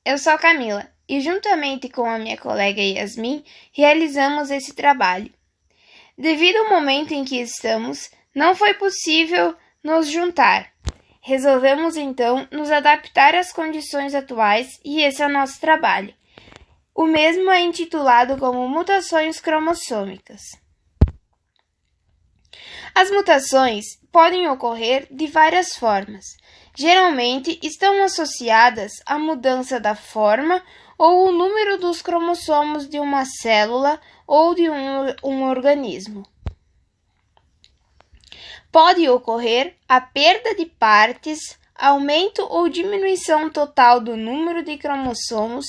eu sou a Camila e, juntamente com a minha colega Yasmin, realizamos esse trabalho. Devido ao momento em que estamos, não foi possível nos juntar. Resolvemos então nos adaptar às condições atuais e esse é o nosso trabalho. O mesmo é intitulado como mutações cromossômicas. As mutações podem ocorrer de várias formas. Geralmente estão associadas à mudança da forma ou o número dos cromossomos de uma célula ou de um organismo. Pode ocorrer a perda de partes, aumento ou diminuição total do número de cromossomos,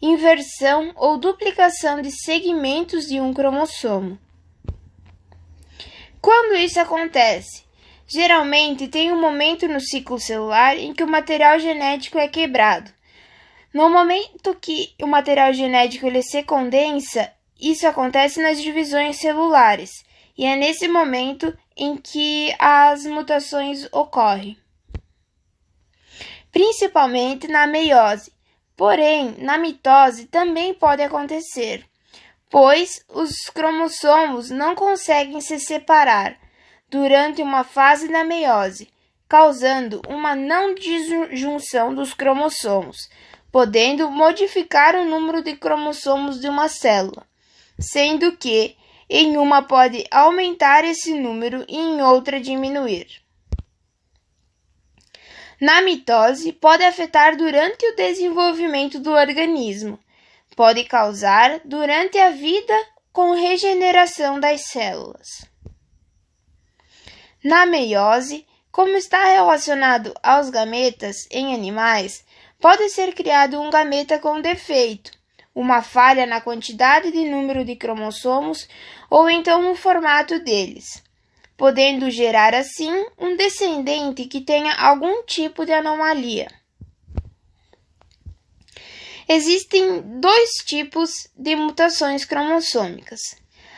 inversão ou duplicação de segmentos de um cromossomo. Quando isso acontece? Geralmente tem um momento no ciclo celular em que o material genético é quebrado. No momento que o material genético se condensa, isso acontece nas divisões celulares, e é nesse momento em que as mutações ocorrem, principalmente na meiose. Porém, na mitose também pode acontecer, pois os cromossomos não conseguem se separar durante uma fase da meiose, causando uma não disjunção dos cromossomos, podendo modificar o número de cromossomos de uma célula, sendo que em uma pode aumentar esse número e em outra diminuir. Na mitose, pode afetar durante o desenvolvimento do organismo, pode causar durante a vida com regeneração das células. Na meiose, como está relacionado aos gametas em animais, pode ser criado um gameta com defeito, uma falha na quantidade de número de cromossomos ou então no formato deles, podendo gerar assim um descendente que tenha algum tipo de anomalia. Existem dois tipos de mutações cromossômicas.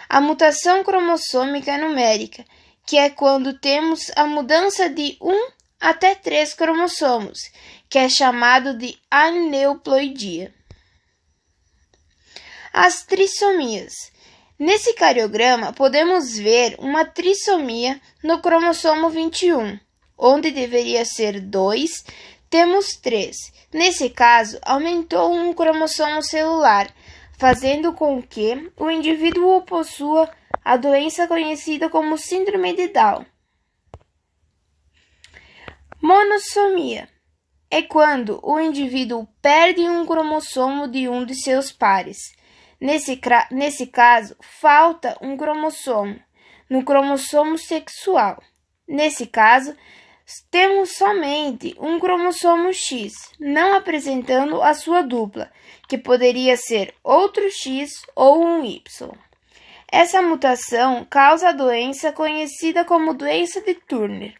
A mutação cromossômica numérica, que é quando temos a mudança de 1 até 3 cromossomos, que é chamado de aneuploidia. As trissomias. Nesse cariograma, podemos ver uma trissomia no cromossomo 21, onde deveria ser 2, temos 3. Nesse caso, aumentou um cromossomo celular, fazendo com que o indivíduo possua a doença conhecida como síndrome de Down. Monossomia é quando o indivíduo perde um cromossomo de um de seus pares. Nesse caso, falta um cromossomo no cromossomo sexual. Nesse caso, temos somente um cromossomo X, não apresentando a sua dupla, que poderia ser outro X ou um Y. Essa mutação causa a doença conhecida como doença de Turner.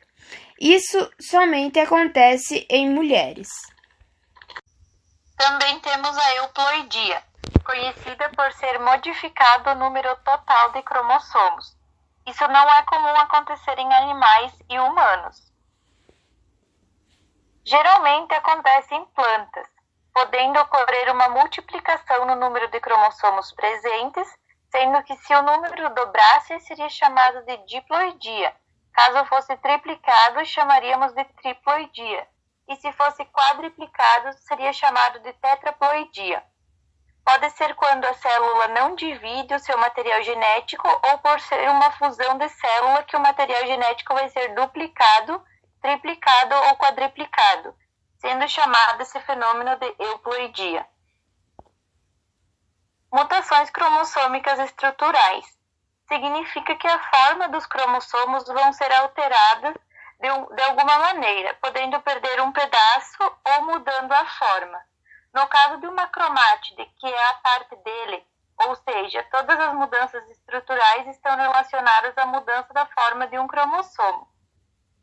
Isso somente acontece em mulheres. Também temos a euploidia, conhecida por ser modificado o número total de cromossomos. Isso não é comum acontecer em animais e humanos. Geralmente acontece em plantas, podendo ocorrer uma multiplicação no número de cromossomos presentes, sendo que se o número dobrasse, seria chamado de diploidia. Caso fosse triplicado, chamaríamos de triploidia. E se fosse quadriplicado, seria chamado de tetraploidia. Pode ser quando a célula não divide o seu material genético ou por ser uma fusão de célula que o material genético vai ser duplicado, triplicado ou quadriplicado, sendo chamado esse fenômeno de euploidia. Mutações cromossômicas estruturais. Significa que a forma dos cromossomos vão ser alteradas de alguma maneira, podendo perder um pedaço ou mudando a forma. No caso de uma cromátide, que é a parte dele, ou seja, todas as mudanças estruturais estão relacionadas à mudança da forma de um cromossomo.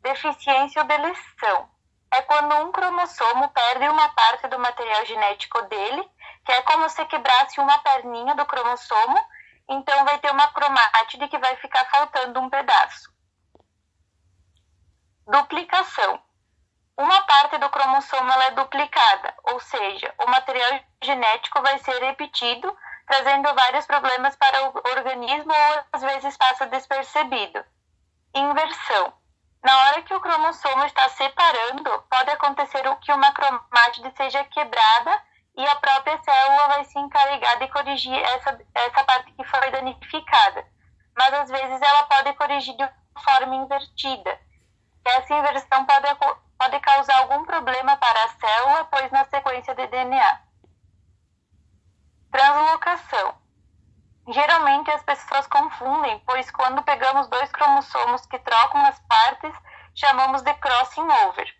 Deficiência ou deleção. É quando um cromossomo perde uma parte do material genético dele, que é como se quebrasse uma perninha do cromossomo, então vai ter uma cromátide que vai ficar faltando um pedaço. Duplicação. uma parte do cromossomo ela é duplicada, ou seja, o material genético vai ser repetido, trazendo vários problemas para o organismo ou às vezes passa despercebido. Inversão. Na hora que o cromossomo está separando, pode acontecer que uma cromátide seja quebrada e a própria célula vai se encarregar de corrigir essa parte que foi danificada. Mas às vezes ela pode corrigir de forma invertida. Essa inversão pode causar algum problema para a célula, pois na sequência de DNA. Translocação. Geralmente as pessoas confundem, pois quando pegamos dois cromossomos que trocam as partes, chamamos de crossing over.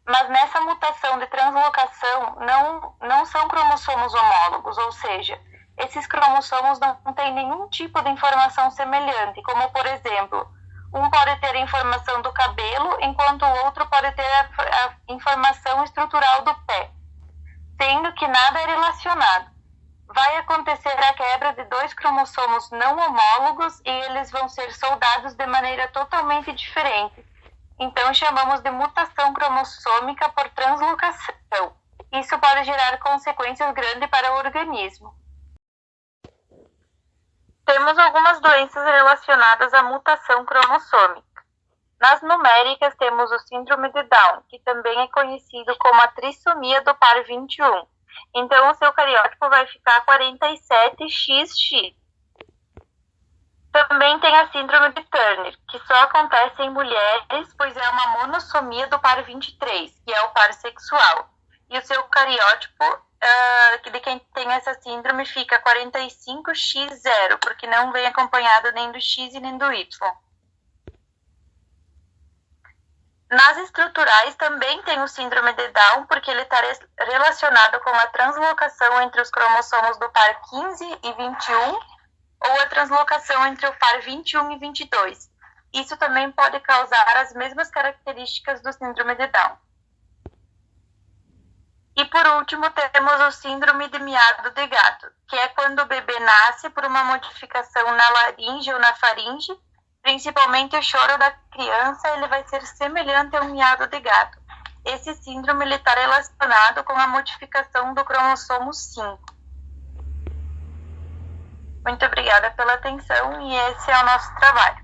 Mas nessa mutação de translocação não são cromossomos homólogos, ou seja, esses cromossomos não têm nenhum tipo de informação semelhante, como por exemplo, um pode ter a informação do cabelo, enquanto o outro pode ter a informação estrutural do pé, sendo que nada é relacionado. Vai acontecer a quebra de dois cromossomos não homólogos e eles vão ser soldados de maneira totalmente diferente. Então, chamamos de mutação cromossômica por translocação. Isso pode gerar consequências grandes para o organismo. Temos algumas doenças relacionadas à mutação cromossômica. Nas numéricas, temos o síndrome de Down, que também é conhecido como a trissomia do par 21. Então, o seu cariótipo vai ficar 47XX. Também tem a síndrome de Turner, que só acontece em mulheres, pois é uma monossomia do par 23, que é o par sexual. E o seu cariótipo de quem tem essa síndrome fica 45X0, porque não vem acompanhado nem do X e nem do Y. Nas estruturais também tem o síndrome de Down, porque ele está relacionado com a translocação entre os cromossomos do par 15 e 21, ou a translocação entre o par 21 e 22. Isso também pode causar as mesmas características do síndrome de Down. E por último, temos o síndrome de miado de gato, que é quando o bebê nasce por uma modificação na laringe ou na faringe, principalmente o choro da criança, ele vai ser semelhante a um miado de gato. Esse síndrome está relacionado com a modificação do cromossomo 5. Muito obrigada pela atenção e esse é o nosso trabalho.